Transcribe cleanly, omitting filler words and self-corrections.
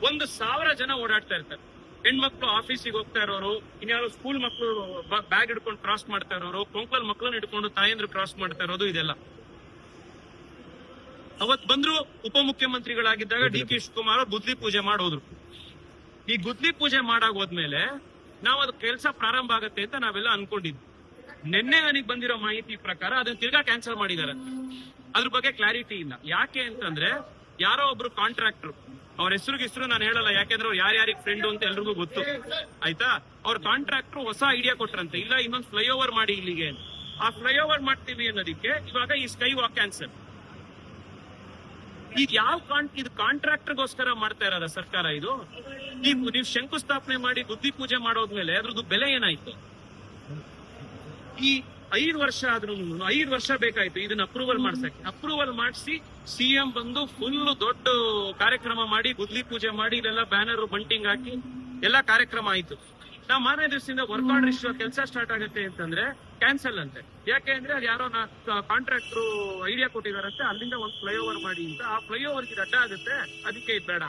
1,000 ಜನ ಓಡಾಡ್ತಾ ಇರ್ತಾರೆ. ಹೆಣ್ಮಕ್ಳು ಆಫೀಸಿಗೆ ಹೋಗ್ತಾ ಇರೋರು, ಇನ್ಯಾರು ಸ್ಕೂಲ್ ಮಕ್ಳು ಬ್ಯಾಗ್ ಹಿಡ್ಕೊಂಡು ಕ್ರಾಸ್ ಮಾಡ್ತಾ ಇರೋರು, ಕೊಂಕಲ್ ಮಕ್ಳನ್ನ ಹಿಡ್ಕೊಂಡು ತಾಯಂದ್ರು ಕ್ರಾಸ್ ಮಾಡ್ತಾ ಇರೋದು ಇದೆಲ್ಲ. ಅವತ್ ಬಂದ್ರು ಉಪಮುಖ್ಯಮಂತ್ರಿಗಳಾಗಿದ್ದಾಗ ಡಿ ಕೆ ಶಿವಕುಮಾರ್ ಅವರು ಗುದ್ಲಿ ಪೂಜೆ ಮಾಡೋದ್ರು. ಈ ಗುದ್ಲಿ ಪೂಜೆ ಮಾಡಾಗೋದ್ಮೇಲೆ ನಾವು ಅದು ಕೆಲಸ ಪ್ರಾರಂಭ ಆಗತ್ತೆ ಅಂತ ನಾವೆಲ್ಲ ಅನ್ಕೊಂಡಿದ್ವಿ. ನಿನ್ನೆ ನನಗೆ ಬಂದಿರೋ ಮಾಹಿತಿ ಪ್ರಕಾರ ಅದನ್ನ ತಿರ್ಗಾ ಕ್ಯಾನ್ಸಲ್ ಮಾಡಿದ್ದಾರೆ. ಅದ್ರ ಬಗ್ಗೆ ಕ್ಲಾರಿಟಿ ಇಲ್ಲ. ಯಾಕೆ ಅಂತಂದ್ರೆ ಯಾರೋ ಒಬ್ರು ಕಾಂಟ್ರಾಕ್ಟರ್, ಅವ್ರ ಹೆಸರು ನಾನು ಹೇಳಲ್ಲ, ಯಾಕೆಂದ್ರೆ ಅವ್ರು ಯಾರ್ಯಾರಿಗೆ ಫ್ರೆಂಡ್ ಅಂತ ಎಲ್ರಿಗೂ ಗೊತ್ತು, ಆಯ್ತಾ. ಅವ್ರ ಕಾಂಟ್ರಾಕ್ಟರ್ ಹೊಸ ಐಡಿಯಾ ಕೊಟ್ರಂತೆ, ಇಲ್ಲ ಇನ್ನೊಂದು ಫ್ಲೈಓವರ್ ಮಾಡಿ ಇಲ್ಲಿಗೆ. ಆ ಫ್ಲೈಓವರ್ ಮಾಡ್ತೀವಿ ಅನ್ನೋದಕ್ಕೆ ಇವಾಗ ಈ ಸ್ಕೈ ವಾಕ್ ಕ್ಯಾನ್ಸಲ್. ಈಗ ಇದು ಕಾಂಟ್ರಾಕ್ಟರ್ಗೋಸ್ಕರ ಮಾಡ್ತಾ ಇರೋದ ಸರ್ಕಾರ? ಇದು ನೀವು ಶಂಕುಸ್ಥಾಪನೆ ಮಾಡಿ ಬುದ್ಧಿ ಪೂಜೆ ಮಾಡೋದ್ಮೇಲೆ ಅದ್ರದ್ದು ಬೆಲೆ ಏನಾಯ್ತು? ಈ 5 ವರ್ಷ ಆದ್ರೂ 5 ವರ್ಷ ಬೇಕಾಯ್ತು ಇದನ್ನ ಅಪ್ರೂವಲ್ ಮಾಡ್ಸಕ್ಕೆ. ಅಪ್ರೂವಲ್ ಮಾಡಿಸಿ ಸಿಎಂ ಬಂದು ಫುಲ್ ದೊಡ್ಡ ಕಾರ್ಯಕ್ರಮ ಮಾಡಿ ಗುದ್ಲಿ ಪೂಜೆ ಮಾಡಿ ಇದೆಲ್ಲ ಬ್ಯಾನರ್ ಬಂಟಿಂಗ್ ಹಾಕಿ ಎಲ್ಲಾ ಕಾರ್ಯಕ್ರಮ ಆಯ್ತು. ನಾವು ಮಾರನೇ ದಿವಸದಿಂದ ವರ್ಕ್ ಆರ್ಡರ್ ಇಶ್ಯೂ ಕೆಲಸ ಸ್ಟಾರ್ಟ್ ಆಗುತ್ತೆ ಅಂತಂದ್ರೆ ಕ್ಯಾನ್ಸಲ್ ಅಂತೆ. ಯಾಕೆ ಅಂದ್ರೆ ಅದು ಯಾರೋ ಕಾಂಟ್ರಾಕ್ಟರ್ ಐಡಿಯಾ ಕೊಟ್ಟಿದಾರಂತೆ, ಅಲ್ಲಿಂದ ಒಂದು ಫ್ಲೈಓವರ್ ಮಾಡಿ ಅಂತ. ಆ ಫ್ಲೈಓವರ್ ಅಡ್ಡ ಆಗುತ್ತೆ, ಅದಕ್ಕೆ ಇದು ಬೇಡ.